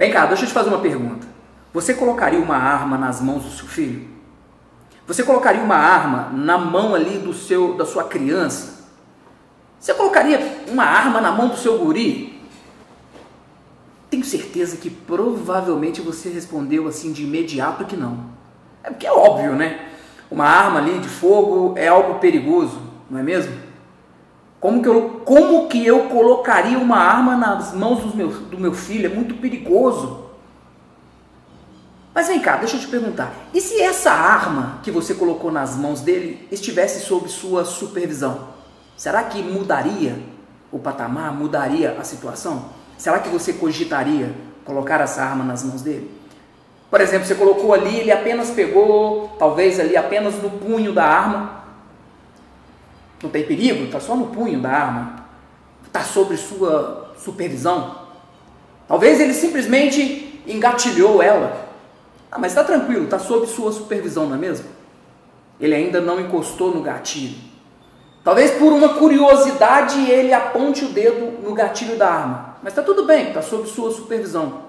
Vem cá, deixa eu te fazer uma pergunta. Você colocaria uma arma nas mãos do seu filho? Você colocaria uma arma na mão ali da sua criança? Você colocaria uma arma na mão do seu guri? Tenho certeza que provavelmente você respondeu assim de imediato que não. É porque é óbvio, né? Uma arma ali de fogo é algo perigoso, não é mesmo? Como que eu colocaria uma arma nas mãos do meu filho? É muito perigoso. Mas vem cá, deixa eu te perguntar. E se essa arma que você colocou nas mãos dele estivesse sob sua supervisão? Será que mudaria o patamar? Mudaria a situação? Será que você cogitaria colocar essa arma nas mãos dele? Por exemplo, você colocou ali, ele apenas pegou, talvez ali apenas no punho da arma. Não tem perigo? Está só no punho da arma. Está sob sua supervisão. Talvez ele simplesmente engatilhou ela. Ah, mas está tranquilo, está sob sua supervisão, não é mesmo? Ele ainda não encostou no gatilho. Talvez por uma curiosidade ele aponte o dedo no gatilho da arma. Mas está tudo bem, está sob sua supervisão.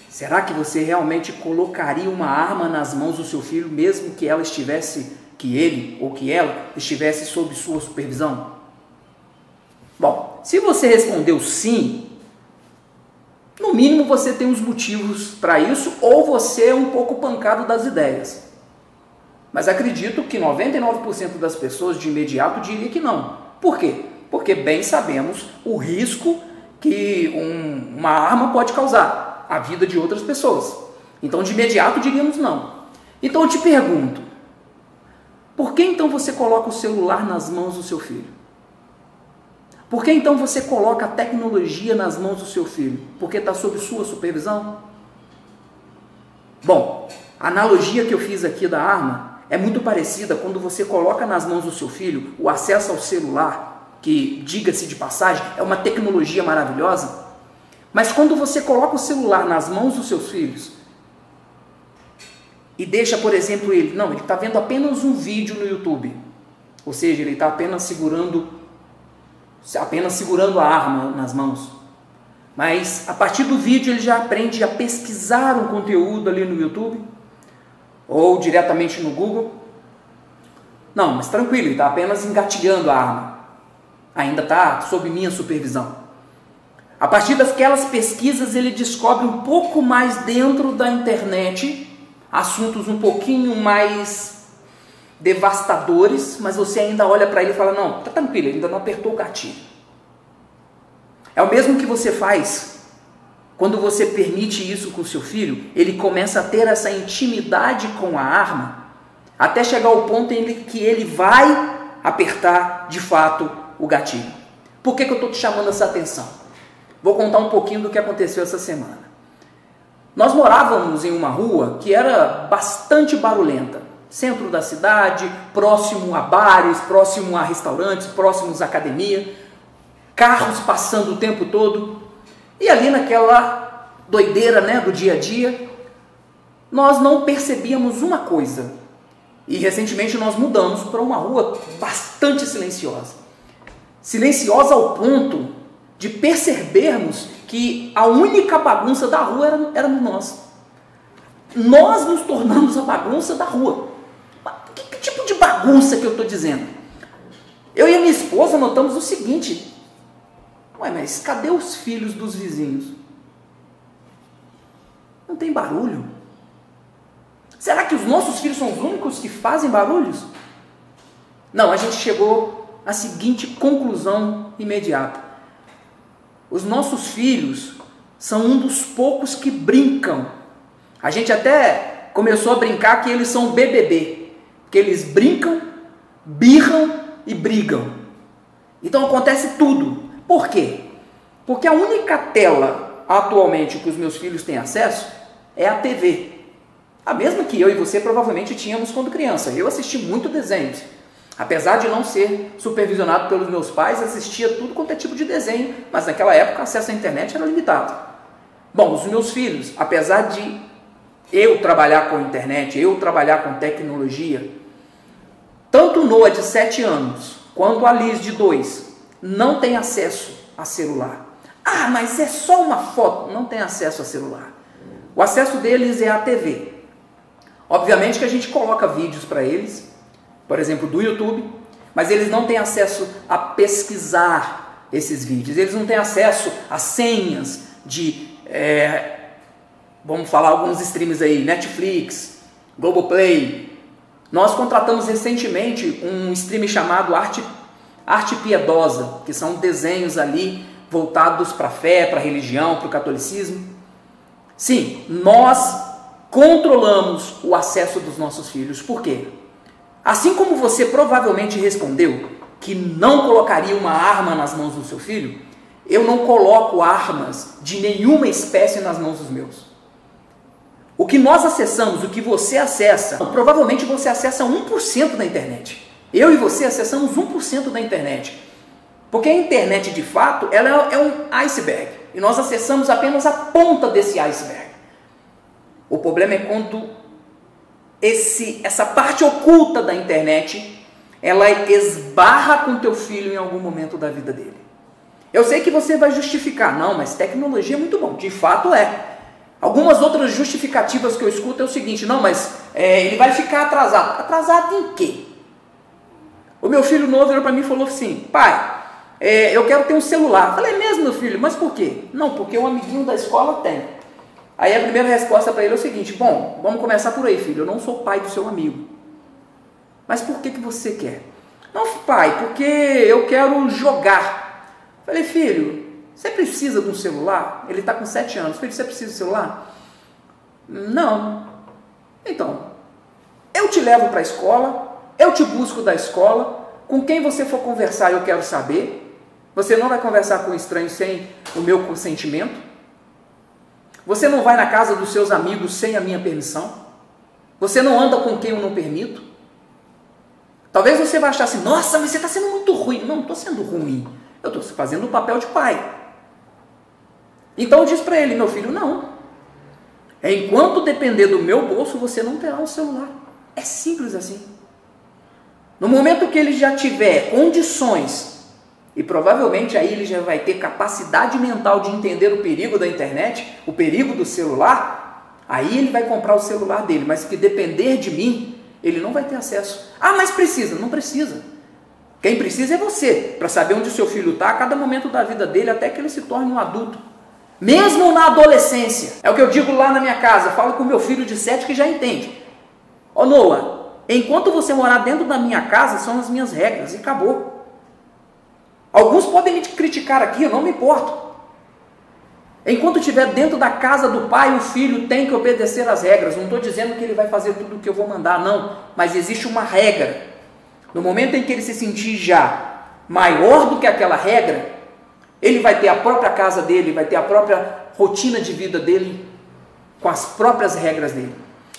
Será que você realmente colocaria uma arma nas mãos do seu filho, mesmo que ele ou que ela estivesse sob sua supervisão? Bom, se você respondeu sim, no mínimo você tem os motivos para isso, ou você é um pouco pancado das ideias. Mas acredito que 99% das pessoas de imediato diria que não. Por quê? Porque bem sabemos o risco que uma arma pode causar à vida de outras pessoas. Então de imediato diríamos não. Então eu te pergunto, por que então você coloca o celular nas mãos do seu filho? Por que então você coloca a tecnologia nas mãos do seu filho? Porque está sob sua supervisão? Bom, a analogia que eu fiz aqui da arma é muito parecida quando você coloca nas mãos do seu filho o acesso ao celular, que, diga-se de passagem, é uma tecnologia maravilhosa. Mas quando você coloca o celular nas mãos dos seus filhos e deixa, por exemplo, ele está vendo apenas um vídeo no YouTube, ou seja, ele está apenas segurando a arma nas mãos. Mas a partir do vídeo ele já aprende a pesquisar um conteúdo ali no YouTube ou diretamente no Google. Não, mas tranquilo, ele está apenas engatilhando a arma. Ainda está sob minha supervisão. A partir daquelas pesquisas ele descobre um pouco mais dentro da internet, assuntos um pouquinho mais devastadores, mas você ainda olha para ele e fala, não, tá tranquilo, ele ainda não apertou o gatilho. É o mesmo que você faz quando você permite isso com o seu filho, ele começa a ter essa intimidade com a arma, até chegar ao ponto em que ele vai apertar de fato o gatilho. Por que eu estou te chamando essa atenção? Vou contar um pouquinho do que aconteceu essa semana. Nós morávamos em uma rua que era bastante barulhenta. Centro da cidade, próximo a bares, próximo a restaurantes, próximos à academia. Carros passando o tempo todo. E ali naquela doideira, né, do dia a dia, nós não percebíamos uma coisa. E recentemente nós mudamos para uma rua bastante silenciosa. Silenciosa ao ponto de percebermos que a única bagunça da rua éramos nós. Nós nos tornamos a bagunça da rua. Que tipo de bagunça que eu estou dizendo? Eu e a minha esposa notamos o seguinte: ué, mas cadê os filhos dos vizinhos? Não tem barulho? Será que os nossos filhos são os únicos que fazem barulhos? Não, a gente chegou à seguinte conclusão imediata. Os nossos filhos são um dos poucos que brincam. A gente até começou a brincar que eles são BBB, que eles brincam, birram e brigam. Então acontece tudo. Por quê? Porque a única tela atualmente que os meus filhos têm acesso é a TV. A mesma que eu e você provavelmente tínhamos quando criança. Eu assisti muito desenhos. Apesar de não ser supervisionado pelos meus pais, assistia tudo quanto é tipo de desenho, mas naquela época o acesso à internet era limitado. Bom, os meus filhos, apesar de eu trabalhar com internet, eu trabalhar com tecnologia, tanto o Noah de 7 anos, quanto a Liz de 2, não tem acesso a celular. Ah, mas é só uma foto. Não tem acesso a celular. O acesso deles é a TV. Obviamente que a gente coloca vídeos para eles, por exemplo, do YouTube, mas eles não têm acesso a pesquisar esses vídeos. Eles não têm acesso a senhas de, vamos falar alguns streams aí, Netflix, Globoplay. Nós contratamos recentemente um stream chamado Arte Piedosa, que são desenhos ali voltados para a fé, para a religião, para o catolicismo. Sim, nós controlamos o acesso dos nossos filhos. Por quê? Assim como você provavelmente respondeu que não colocaria uma arma nas mãos do seu filho, eu não coloco armas de nenhuma espécie nas mãos dos meus. O que nós acessamos, o que você acessa, provavelmente você acessa 1% da internet. Eu e você acessamos 1% da internet. Porque a internet, de fato, ela é um iceberg. E nós acessamos apenas a ponta desse iceberg. O problema é quando essa parte oculta da internet, ela esbarra com teu filho em algum momento da vida dele. Eu sei que você vai justificar. Não, mas tecnologia é muito bom. De fato é. Algumas outras justificativas que eu escuto é o seguinte: não, mas ele vai ficar atrasado. Atrasado em quê? O meu filho novo virou para mim e falou assim: pai, eu quero ter um celular. Eu falei: é mesmo, meu filho? Mas por quê? Não, porque um amiguinho da escola tem. Aí a primeira resposta para ele é o seguinte: bom, vamos começar por aí, filho. Eu não sou pai do seu amigo. Mas por que você quer? Não, pai, porque eu quero jogar. Eu falei: filho, você precisa de um celular? Ele está com 7 anos. Filho, você precisa de um celular? Não. Então, eu te levo para a escola, eu te busco da escola, com quem você for conversar eu quero saber. Você não vai conversar com um estranho sem o meu consentimento. Você não vai na casa dos seus amigos sem a minha permissão. Você não anda com quem eu não permito. Talvez você vai achar assim: nossa, mas você está sendo muito ruim. Não, não estou sendo ruim. Eu estou fazendo o papel de pai. Então eu disse para ele: meu filho, não. Enquanto depender do meu bolso, você não terá um celular. É simples assim. No momento que ele já tiver condições, e provavelmente aí ele já vai ter capacidade mental de entender o perigo da internet, o perigo do celular, aí ele vai comprar o celular dele. Mas que depender de mim, ele não vai ter acesso. Ah, mas precisa. Não precisa. Quem precisa é você, para saber onde o seu filho está a cada momento da vida dele, até que ele se torne um adulto. Mesmo na adolescência. É o que eu digo lá na minha casa. Falo com o meu filho de 7 que já entende. Ô Noah, enquanto você morar dentro da minha casa, são as minhas regras e acabou. Alguns podem me criticar aqui, eu não me importo. Enquanto estiver dentro da casa do pai, o filho tem que obedecer às regras. Não estou dizendo que ele vai fazer tudo o que eu vou mandar, não. Mas existe uma regra. No momento em que ele se sentir já maior do que aquela regra, ele vai ter a própria casa dele, vai ter a própria rotina de vida dele, com as próprias regras dele.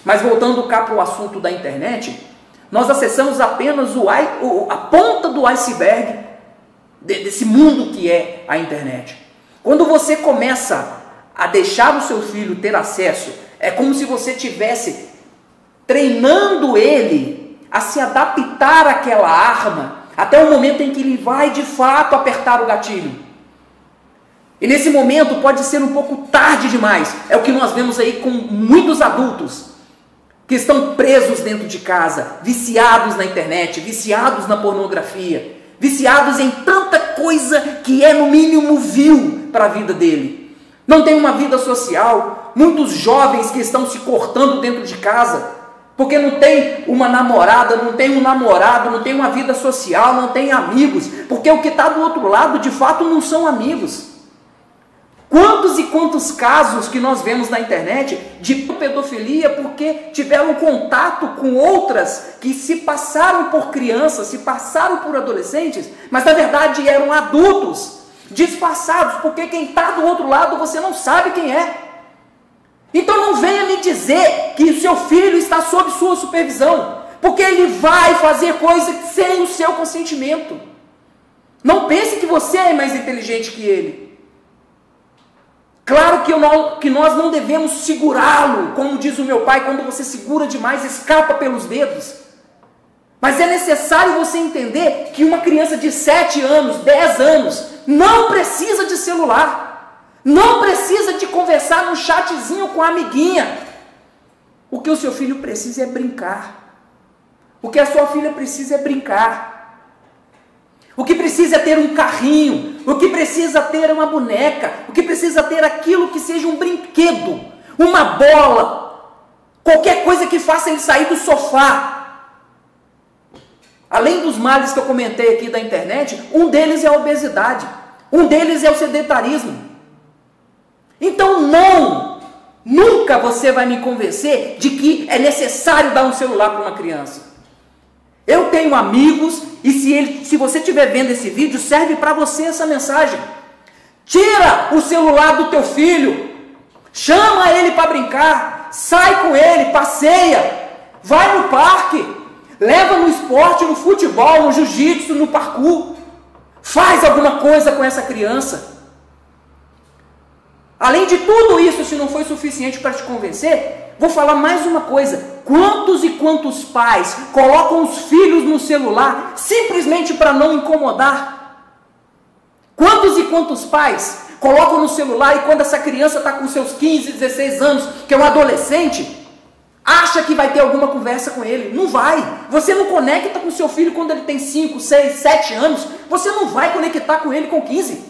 Mas voltando cá para o assunto da internet, nós acessamos apenas a ponta do iceberg desse mundo que é a internet. Quando você começa a deixar o seu filho ter acesso, é como se você estivesse treinando ele a se adaptar àquela arma, até o momento em que ele vai de fato apertar o gatilho. E nesse momento pode ser um pouco tarde demais. É o que nós vemos aí com muitos adultos que estão presos dentro de casa, viciados na internet, viciados na pornografia, viciados em tanta coisa que é no mínimo vil para a vida dele. Não tem uma vida social. Muitos jovens que estão se cortando dentro de casa, porque não tem uma namorada, não tem um namorado, não tem uma vida social, não tem amigos, porque o que está do outro lado de fato não são amigos. Quantos e quantos casos que nós vemos na internet de pedofilia porque tiveram contato com outras que se passaram por crianças, se passaram por adolescentes, mas na verdade eram adultos, disfarçados, porque quem está do outro lado você não sabe quem é. Então não venha me dizer que o seu filho está sob sua supervisão, porque ele vai fazer coisas sem o seu consentimento. Não pense que você é mais inteligente que ele. Claro que nós não devemos segurá-lo, como diz o meu pai: quando você segura demais, escapa pelos dedos. Mas é necessário você entender que uma criança de 7 anos, 10 anos, não precisa de celular. Não precisa de conversar num chatzinho com a amiguinha. O que o seu filho precisa é brincar. O que a sua filha precisa é brincar. O que precisa é ter um carrinho. O que precisa ter é uma boneca. O que precisa ter aquilo que seja um brinquedo, uma bola, qualquer coisa que faça ele sair do sofá. Além dos males que eu comentei aqui da internet, um deles é a obesidade. Um deles é o sedentarismo. Então nunca você vai me convencer de que é necessário dar um celular para uma criança. Eu tenho amigos e se você estiver vendo esse vídeo, serve para você essa mensagem. Tira o celular do teu filho, chama ele para brincar, sai com ele, passeia, vai no parque, leva no esporte, no futebol, no jiu-jitsu, no parkour. Faz alguma coisa com essa criança. Além de tudo isso, se não foi suficiente para te convencer, vou falar mais uma coisa. Quantos e quantos pais colocam os filhos no celular simplesmente para não incomodar? Quantos e quantos pais colocam no celular e quando essa criança está com seus 15, 16 anos, que é um adolescente, acha que vai ter alguma conversa com ele? Não vai. Você não conecta com seu filho quando ele tem 5, 6, 7 anos. Você não vai conectar com ele com 15.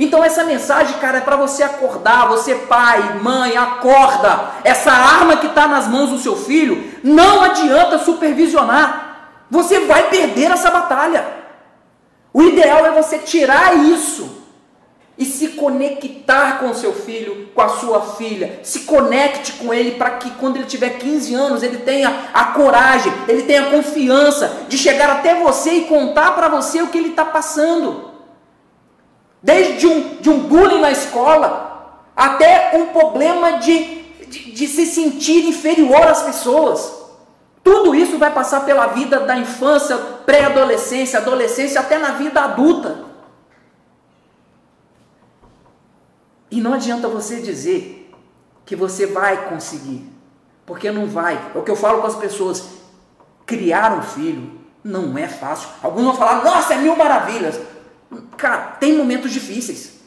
Então essa mensagem, cara, é para você acordar, você pai, mãe, acorda. Essa arma que está nas mãos do seu filho, não adianta supervisionar. Você vai perder essa batalha. O ideal é você tirar isso e se conectar com o seu filho, com a sua filha. Se conecte com ele para que quando ele tiver 15 anos, ele tenha a coragem, ele tenha a confiança de chegar até você e contar para você o que ele está passando. Desde um bullying na escola, até um problema de se sentir inferior às pessoas. Tudo isso vai passar pela vida da infância, pré-adolescência, adolescência, até na vida adulta. E não adianta você dizer que você vai conseguir, porque não vai. É o que eu falo com as pessoas. Criar um filho não é fácil. Alguns vão falar, nossa, é 1000 maravilhas. Cara, tem momentos difíceis.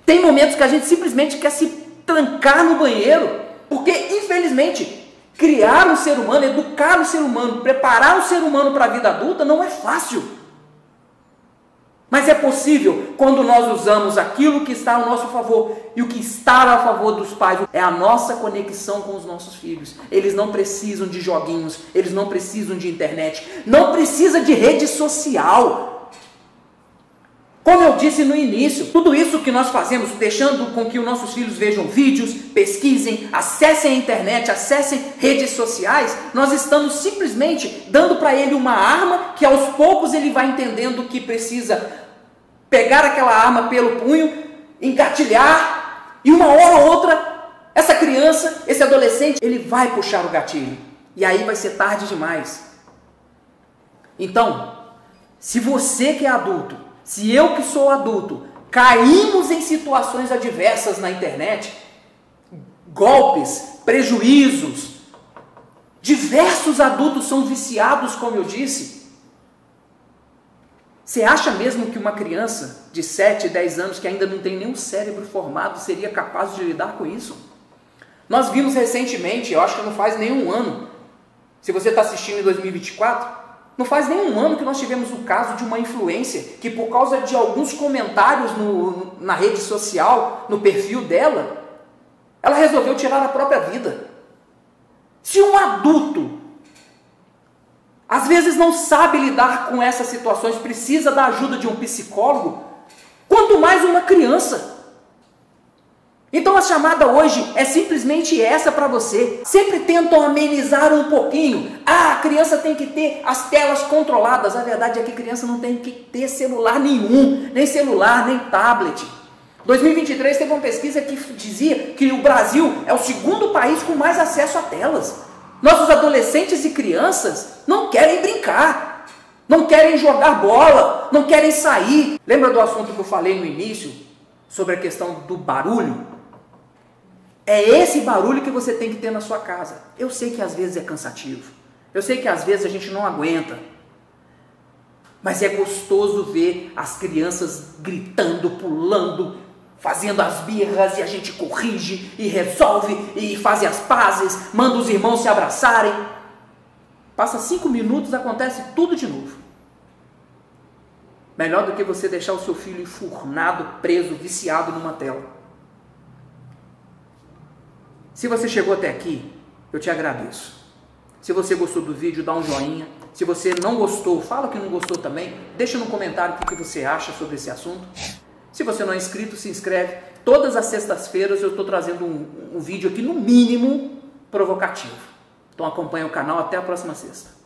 Tem momentos que a gente simplesmente quer se trancar no banheiro, porque infelizmente criar um ser humano, educar o ser humano, preparar o ser humano para a vida adulta não é fácil. Mas é possível quando nós usamos aquilo que está ao nosso favor. E o que está a favor dos pais é a nossa conexão com os nossos filhos. Eles não precisam de joguinhos, eles não precisam de internet, não precisa de rede social. Como eu disse no início, tudo isso que nós fazemos, deixando com que os nossos filhos vejam vídeos, pesquisem, acessem a internet, acessem redes sociais, nós estamos simplesmente dando para ele uma arma que aos poucos ele vai entendendo que precisa pegar aquela arma pelo punho, engatilhar, e uma hora ou outra, essa criança, esse adolescente, ele vai puxar o gatilho. E aí vai ser tarde demais. Então, se você que é adulto, se eu que sou adulto, caímos em situações adversas na internet, golpes, prejuízos, diversos adultos são viciados, como eu disse. Você acha mesmo que uma criança de 7, 10 anos que ainda não tem nenhum cérebro formado seria capaz de lidar com isso? Nós vimos recentemente, eu acho que não faz nenhum ano, se você está assistindo em 2024, não faz nenhum ano que nós tivemos o caso de uma influencer que por causa de alguns comentários na rede social, no perfil dela, ela resolveu tirar a própria vida. Se um adulto, às vezes não sabe lidar com essas situações, precisa da ajuda de um psicólogo, quanto mais uma criança. Então a chamada hoje é simplesmente essa para você. Sempre tentam amenizar um pouquinho. Ah, a criança tem que ter as telas controladas. A verdade é que a criança não tem que ter celular nenhum, nem celular, nem tablet. 2023 teve uma pesquisa que dizia que o Brasil é o segundo país com mais acesso a telas. Nossos adolescentes e crianças não querem brincar, não querem jogar bola, não querem sair. Lembra do assunto que eu falei no início sobre a questão do barulho? É esse barulho que você tem que ter na sua casa. Eu sei que às vezes é cansativo. Eu sei que às vezes a gente não aguenta. Mas é gostoso ver as crianças gritando, pulando, fazendo as birras e a gente corrige e resolve e faz as pazes, manda os irmãos se abraçarem. Passa 5 minutos, acontece tudo de novo. Melhor do que você deixar o seu filho enfurnado, preso, viciado numa tela. Se você chegou até aqui, eu te agradeço. Se você gostou do vídeo, dá um joinha. Se você não gostou, fala que não gostou também. Deixa no comentário o que você acha sobre esse assunto. Se você não é inscrito, se inscreve. Todas as sextas-feiras eu estou trazendo um vídeo aqui, no mínimo, provocativo. Então acompanha o canal. Até a próxima sexta.